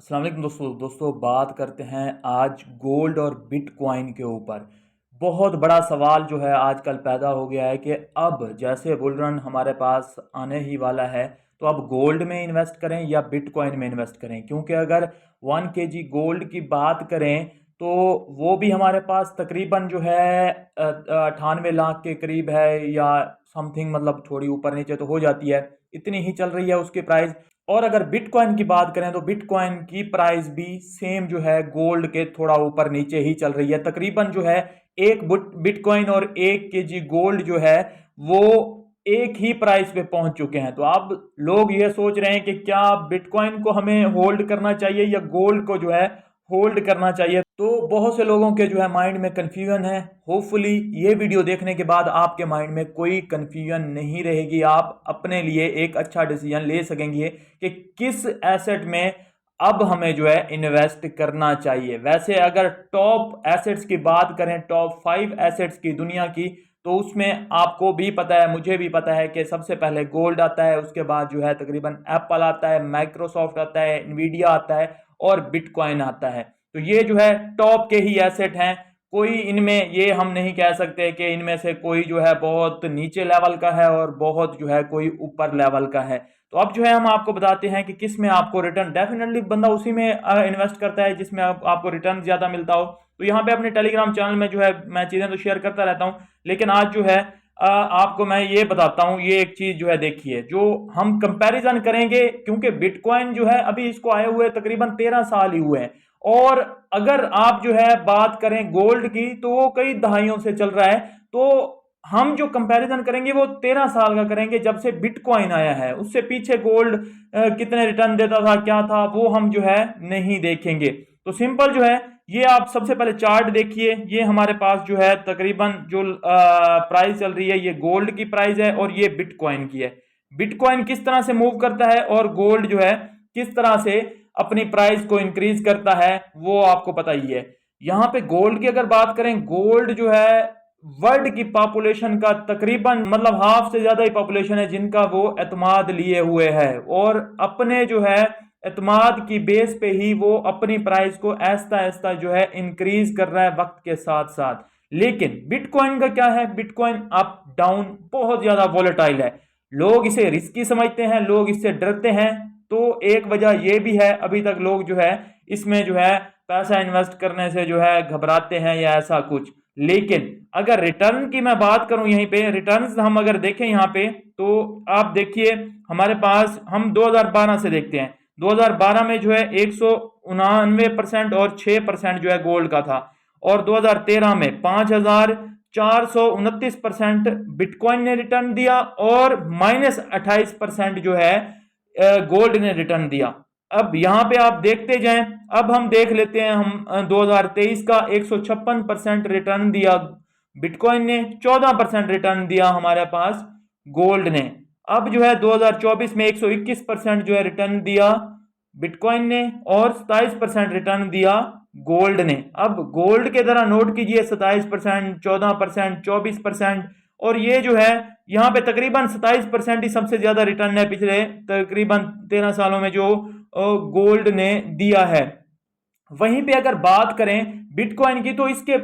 अस्सलाम वालेकुम दोस्तों बात करते हैं आज गोल्ड और बिटकॉइन के ऊपर। बहुत बड़ा सवाल जो है आजकल पैदा हो गया है कि अब जैसे बुल रन हमारे पास आने ही वाला है, तो अब गोल्ड में इन्वेस्ट करें या बिटकॉइन में इन्वेस्ट करें। क्योंकि अगर 1 kg गोल्ड की बात करें तो वो भी हमारे पास तकरीबन जो है 98 लाख के करीब है या समथिंग, मतलब थोड़ी ऊपर नीचे तो हो जाती है, इतनी ही चल रही है उसकी प्राइस। और अगर बिटकॉइन की बात करें तो बिटकॉइन की प्राइस भी सेम जो है गोल्ड के थोड़ा ऊपर नीचे ही चल रही है। तकरीबन जो है एक बिटकॉइन और 1 kg गोल्ड जो है वो एक ही प्राइस पे पहुंच चुके हैं। तो अब लोग ये सोच रहे हैं कि क्या बिटकॉइन को हमें होल्ड करना चाहिए या गोल्ड को जो है होल्ड करना चाहिए। तो बहुत से लोगों के जो है माइंड में कंफ्यूजन है। होपफुली ये वीडियो देखने के बाद आपके माइंड में कोई कंफ्यूजन नहीं रहेगी, आप अपने लिए एक अच्छा डिसीजन ले सकेंगे कि किस एसेट में अब हमें जो है इन्वेस्ट करना चाहिए। वैसे अगर टॉप एसेट्स की बात करें, टॉप 5 एसेट्स की दुनिया की, तो उसमें आपको भी पता है, मुझे भी पता है कि सबसे पहले गोल्ड आता है, उसके बाद जो है तकरीबन एप्पल आता है, माइक्रोसॉफ्ट आता है, एनवीडिया आता है और बिटकॉइन आता है। तो ये जो है टॉप के ही एसेट हैं। कोई इनमें ये हम नहीं कह सकते कि इनमें से कोई जो है बहुत नीचे लेवल का है और बहुत जो है कोई ऊपर लेवल का है। तो अब जो है हम आपको बताते हैं कि किस में आपको रिटर्न, डेफिनेटली बंदा उसी में इन्वेस्ट करता है जिसमें आपको रिटर्न ज्यादा मिलता हो। तो यहाँ पे अपने टेलीग्राम चैनल में जो है मैं चीजें तो शेयर करता रहता हूँ, लेकिन आज जो है आपको मैं ये बताता हूँ। ये एक चीज जो है देखिए, जो हम कंपैरिजन करेंगे, क्योंकि बिटकॉइन जो है अभी इसको आए हुए तकरीबन 13 साल ही हुए हैं, और अगर आप जो है बात करें गोल्ड की तो वो कई दहाइयों से चल रहा है। तो हम जो कंपैरिजन करेंगे वो 13 साल का करेंगे जब से बिटकॉइन आया है। उससे पीछे गोल्ड कितने रिटर्न देता था, क्या था, वो हम जो है नहीं देखेंगे। तो सिंपल जो है, ये आप सबसे पहले चार्ट देखिए। ये हमारे पास जो है तकरीबन जो प्राइस चल रही है, ये गोल्ड की प्राइस है और ये बिटकॉइन की है। बिटकॉइन किस तरह से मूव करता है और गोल्ड जो है किस तरह से अपनी प्राइस को इंक्रीज करता है वो आपको पता ही है। यहां पे गोल्ड की अगर बात करें, गोल्ड जो है वर्ल्ड की पॉपुलेशन का तकरीबन मतलब हाफ से ज्यादा ही पॉपुलेशन है जिनका वो एतमाद लिए हुए है, और अपने जो है एतमाद की बेस पे ही वो अपनी प्राइस को ऐसा ऐसा जो है इंक्रीज कर रहा है वक्त के साथ साथ। लेकिन बिटकॉइन का क्या है, बिटकॉइन अप डाउन बहुत ज्यादा वोलेटाइल है। लोग इसे रिस्की समझते हैं, लोग इससे डरते हैं। तो एक वजह यह भी है, अभी तक लोग जो है इसमें जो है पैसा इन्वेस्ट करने से जो है घबराते हैं या ऐसा कुछ। लेकिन अगर रिटर्न की मैं बात करूं, यहीं पे रिटर्न्स हम अगर देखें यहाँ पे, तो आप देखिए हमारे पास, हम 2012 से देखते हैं। 2012 में जो है 199% और 6% जो है गोल्ड का था, और 2013 में 5429% बिटकॉइन ने रिटर्न दिया और -28% जो है गोल्ड ने रिटर्न दिया। अब यहां पे आप देखते जाएं, अब हम देख लेते हैं, हम 2023 का 156% रिटर्न दिया बिटकॉइन ने, 14% रिटर्न दिया हमारे पास गोल्ड ने। अब जो है 2024 में 121% जो है रिटर्न दिया बिटकॉइन ने और 27% रिटर्न दिया गोल्ड ने। अब गोल्ड के तरह नोट कीजिए, 27%, 14%, 24%, और ये जो है यहाँ पे तकरीबन 27% ही सबसे ज्यादा रिटर्न है पिछले तकरीबन 13 सालों में जो गोल्ड ने दिया है। वहीं पे अगर बात करें बिटकॉइन की, तो इसके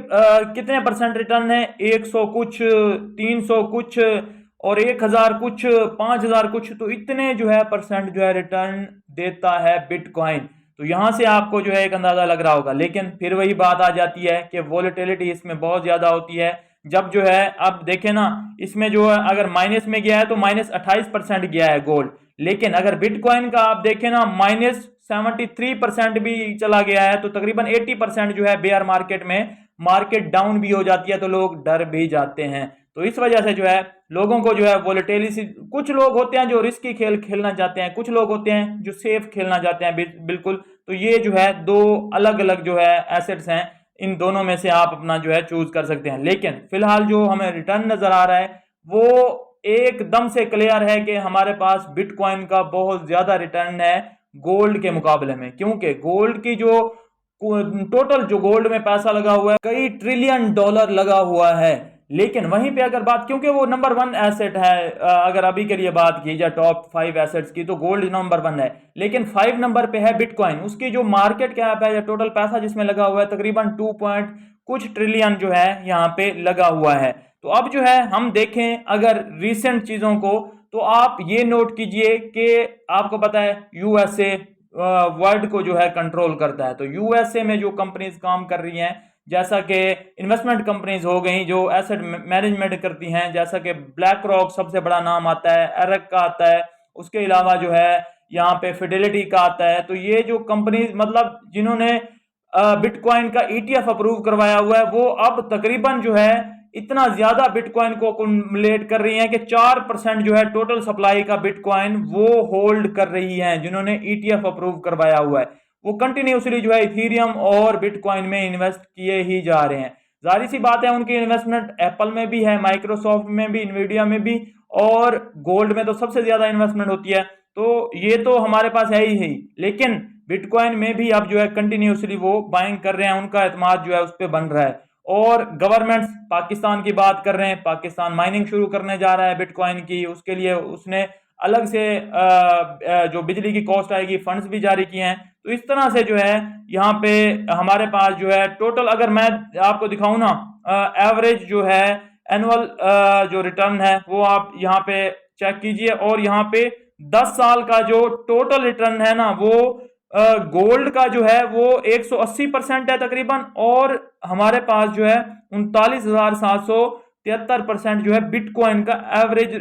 कितने परसेंट रिटर्न है, 100 कुछ, 300 कुछ और 1000 कुछ, 5000 कुछ, तो इतने जो है परसेंट जो है रिटर्न देता है बिटकॉइन। तो यहां से आपको जो है एक अंदाजा लग रहा होगा। लेकिन फिर वही बात आ जाती है कि वोलेटिलिटी इसमें बहुत ज्यादा होती है। जब जो है अब देखें ना, इसमें जो है अगर माइनस में गया है तो -28% गया है गोल्ड। लेकिन अगर बिटकॉइन का आप देखें ना, -73% भी चला गया है। तो तकरीबन 80% जो है बेयर मार्केट में मार्केट डाउन भी हो जाती है, तो लोग डर भी जाते हैं। तो इस वजह से जो है लोगों को जो है वोलेटिलिटी, कुछ लोग होते हैं जो रिस्की खेल खेलना चाहते हैं, कुछ लोग होते हैं जो सेफ खेलना चाहते हैं, बिल्कुल। तो ये जो है दो अलग अलग जो है एसेट्स हैं, इन दोनों में से आप अपना जो है चूज कर सकते हैं। लेकिन फिलहाल जो हमें रिटर्न नजर आ रहा है वो एकदम से क्लियर है कि हमारे पास बिटकॉइन का बहुत ज्यादा रिटर्न है गोल्ड के मुकाबले में। क्योंकि गोल्ड की जो टोटल जो गोल्ड में पैसा लगा हुआ है, कई ट्रिलियन डॉलर लगा हुआ है। लेकिन वहीं पे अगर बात, क्योंकि वो नंबर 1 एसेट है, अगर अभी के लिए बात की जाए टॉप 5 एसेट्स की, तो गोल्ड नंबर 1 है, लेकिन 5 नंबर पे है बिटकॉइन। उसकी जो मार्केट कैप है या टोटल पैसा जिसमें लगा हुआ है तकरीबन 2 पॉइंट कुछ ट्रिलियन जो है यहाँ पे लगा हुआ है। तो अब जो है हम देखें अगर रिसेंट चीजों को, तो आप ये नोट कीजिए कि आपको पता है यूएसए वर्ल्ड को जो है कंट्रोल करता है। तो यूएसए में जो कंपनीज काम कर रही हैं, जैसा कि इन्वेस्टमेंट कंपनीज हो गई जो एसेट मैनेजमेंट करती हैं, जैसा कि ब्लैक रॉक सबसे बड़ा नाम आता है, एरक का आता है, उसके अलावा जो है यहाँ पे फिडेलिटी का आता है। तो ये जो कंपनीज मतलब जिन्होंने बिटकॉइन का ईटीएफ अप्रूव करवाया हुआ है, वो अब तकरीबन जो है इतना ज्यादा बिटकॉइन को अकुमुलेट कर रही हैं कि 4% जो है टोटल सप्लाई का बिटकॉइन वो होल्ड कर रही हैं, जिन्होंने ईटीएफ अप्रूव करवाया हुआ है। वो कंटिन्यूसली जो है इथीरियम और बिटकॉइन में इन्वेस्ट किए ही जा रहे हैं। जाहिर सी बात है उनकी इन्वेस्टमेंट एप्पल में भी है, माइक्रोसॉफ्ट में भी, इन्वीडिया में भी, और गोल्ड में तो सबसे ज्यादा इन्वेस्टमेंट होती है। तो ये तो हमारे पास है ही, लेकिन बिटकॉइन में भी अब जो है कंटिन्यूसली वो बाइंग कर रहे हैं, उनका एतमाद जो है उस पर बन रहा है। और गवर्नमेंट्स, पाकिस्तान की बात कर रहे हैं, पाकिस्तान माइनिंग शुरू करने जा रहा है बिटकॉइन की, उसके लिए उसने अलग से जो बिजली की कॉस्ट आएगी फंड्स भी जारी किए हैं। तो इस तरह से जो है यहाँ पे हमारे पास जो है टोटल, अगर मैं आपको दिखाऊं ना, एवरेज जो है एनुअल जो रिटर्न है वो आप यहाँ पे चेक कीजिए, और यहाँ पे 10 साल का जो टोटल रिटर्न है ना, वो गोल्ड का जो है वो 180% है तकरीबन, और हमारे पास जो है 39,773% जो है बिटकॉइन का एवरेज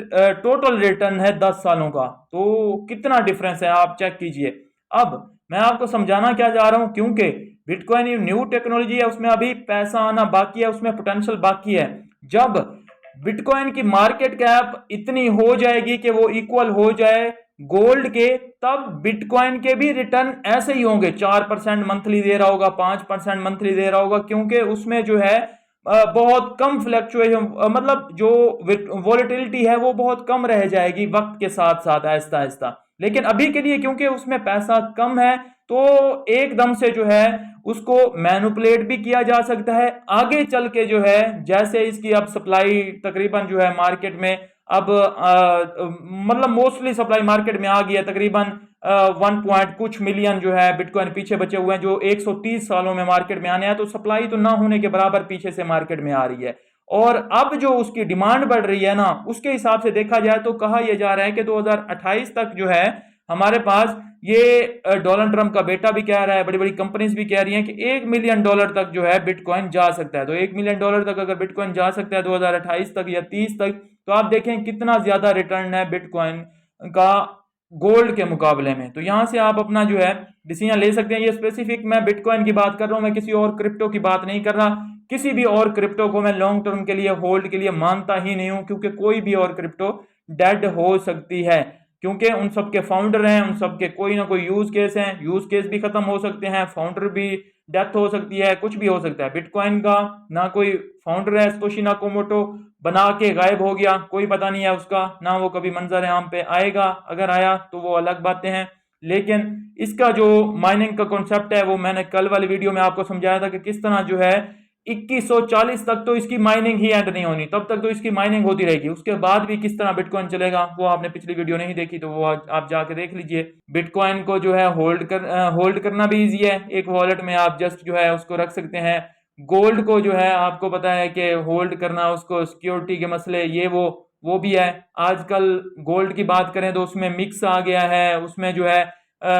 टोटल रिटर्न है 10 सालों का। तो कितना डिफरेंस है आप चेक कीजिए। अब मैं आपको समझाना क्या जा रहा हूं, क्योंकि बिटकॉइन ये न्यू टेक्नोलॉजी है, उसमें अभी पैसा आना बाकी है, उसमें पोटेंशियल बाकी है। जब बिटकॉइन की मार्केट कैप इतनी हो जाएगी कि वो इक्वल हो जाए गोल्ड के, तब बिटकॉइन के भी रिटर्न ऐसे ही होंगे, 4% मंथली दे रहा होगा, 5% मंथली दे रहा होगा, क्योंकि उसमें जो है बहुत कम फ्लैक्चुएशन, मतलब जो वॉलेटिलिटी है वो बहुत कम रह जाएगी वक्त के साथ साथ, आहिस्ता आहिस्ता। लेकिन अभी के लिए क्योंकि उसमें पैसा कम है, तो एकदम से जो है उसको मैनिपुलेट भी किया जा सकता है। आगे चल के जो है जैसे इसकी अब सप्लाई तकरीबन जो है मार्केट में अब मतलब मोस्टली सप्लाई मार्केट में आ गई है, तकरीबन 1 पॉइंट कुछ मिलियन जो है बिटकॉइन पीछे बचे हुए हैं, जो 130 सालों में मार्केट में आने हैं। तो सप्लाई तो ना होने के बराबर पीछे से मार्केट में आ रही है, और अब जो उसकी डिमांड बढ़ रही है ना, उसके हिसाब से देखा जाए तो कहा यह जा रहा है कि 2028 तक जो है हमारे पास ये डोनाल्ड ट्रंप का बेटा भी कह रहा है, बड़ी बड़ी कंपनीज भी कह रही हैं कि $1 मिलियन तक जो है बिटकॉइन जा सकता है। तो $1 मिलियन तक अगर बिटकॉइन जा सकता है 2028 तक या 30 तक, तो आप देखें कितना ज्यादा रिटर्न है बिटकॉइन का गोल्ड के मुकाबले में। तो यहां से आप अपना जो है डिसीजन ले सकते हैं। ये स्पेसिफिक मैं बिटकॉइन की बात कर रहा हूं, मैं किसी और क्रिप्टो की बात नहीं कर रहा। किसी भी और क्रिप्टो को मैं लॉन्ग टर्म के लिए होल्ड के लिए मानता ही नहीं हूं, क्योंकि कोई भी और क्रिप्टो डेड हो सकती है, क्योंकि उन सबके फाउंडर हैं, उन सबके कोई ना कोई यूज केस हैं, यूज केस भी खत्म हो सकते हैं, फाउंडर भी डेथ हो सकती है, कुछ भी हो सकता है। बिटकॉइन का ना कोई फाउंडर है, सतोशी नाकामोटो बना के गायब हो गया, कोई पता नहीं है उसका, ना वो कभी मंजर आम पे आएगा, अगर आया तो वो अलग बातें हैं। लेकिन इसका जो माइनिंग का कॉन्सेप्ट है वो मैंने कल वाली वीडियो में आपको समझाया था कि किस तरह जो है 2140 तक तो इसकी माइनिंग ही एंड नहीं होनी, तब तक तो इसकी माइनिंग होती रहेगी। उसके बाद भी किस तरह बिटकॉइन चलेगा वो आपने पिछली वीडियो नहीं देखी तो वो आप जाके देख लीजिए। बिटकॉइन को जो है होल्ड करना भी इजी है, एक वॉलेट में आप जस्ट जो है उसको रख सकते हैं। गोल्ड को जो है आपको पता है कि होल्ड करना, उसको सिक्योरिटी के मसले ये वो भी है। आजकल गोल्ड की बात करें तो उसमें मिक्स आ गया है, उसमें जो है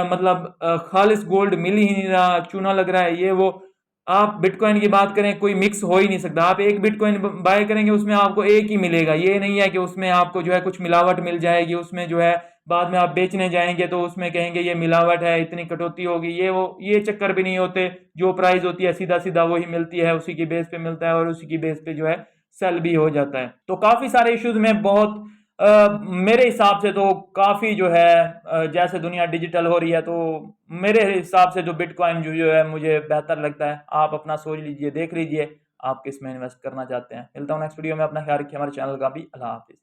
मतलब खालिस गोल्ड मिल ही नहीं रहा, चूना लग रहा है, ये वो। आप बिटकॉइन की बात करें, कोई मिक्स हो ही नहीं सकता। आप एक बिटकॉइन बाय करेंगे उसमें आपको एक ही मिलेगा, ये नहीं है कि उसमें आपको जो है कुछ मिलावट मिल जाएगी, उसमें जो है बाद में आप बेचने जाएंगे तो उसमें कहेंगे ये मिलावट है, इतनी कटौती होगी, ये वो, ये चक्कर भी नहीं होते। जो प्राइस होती है सीधा सीधा वही मिलती है, उसी की बेस पे मिलता है और उसी की बेस पे जो है सेल भी हो जाता है। तो काफी सारे इश्यूज में बहुत मेरे हिसाब से तो काफी जो है जैसे दुनिया डिजिटल हो रही है, तो मेरे हिसाब से जो बिटकॉइन जो है मुझे बेहतर लगता है। आप अपना सोच लीजिए, देख लीजिए आप किस में इन्वेस्ट करना चाहते हैं। मिलता हूँ नेक्स्ट वीडियो में, अपना ख्याल रखिए, हमारे चैनल का भी। अल्लाह हाफिज।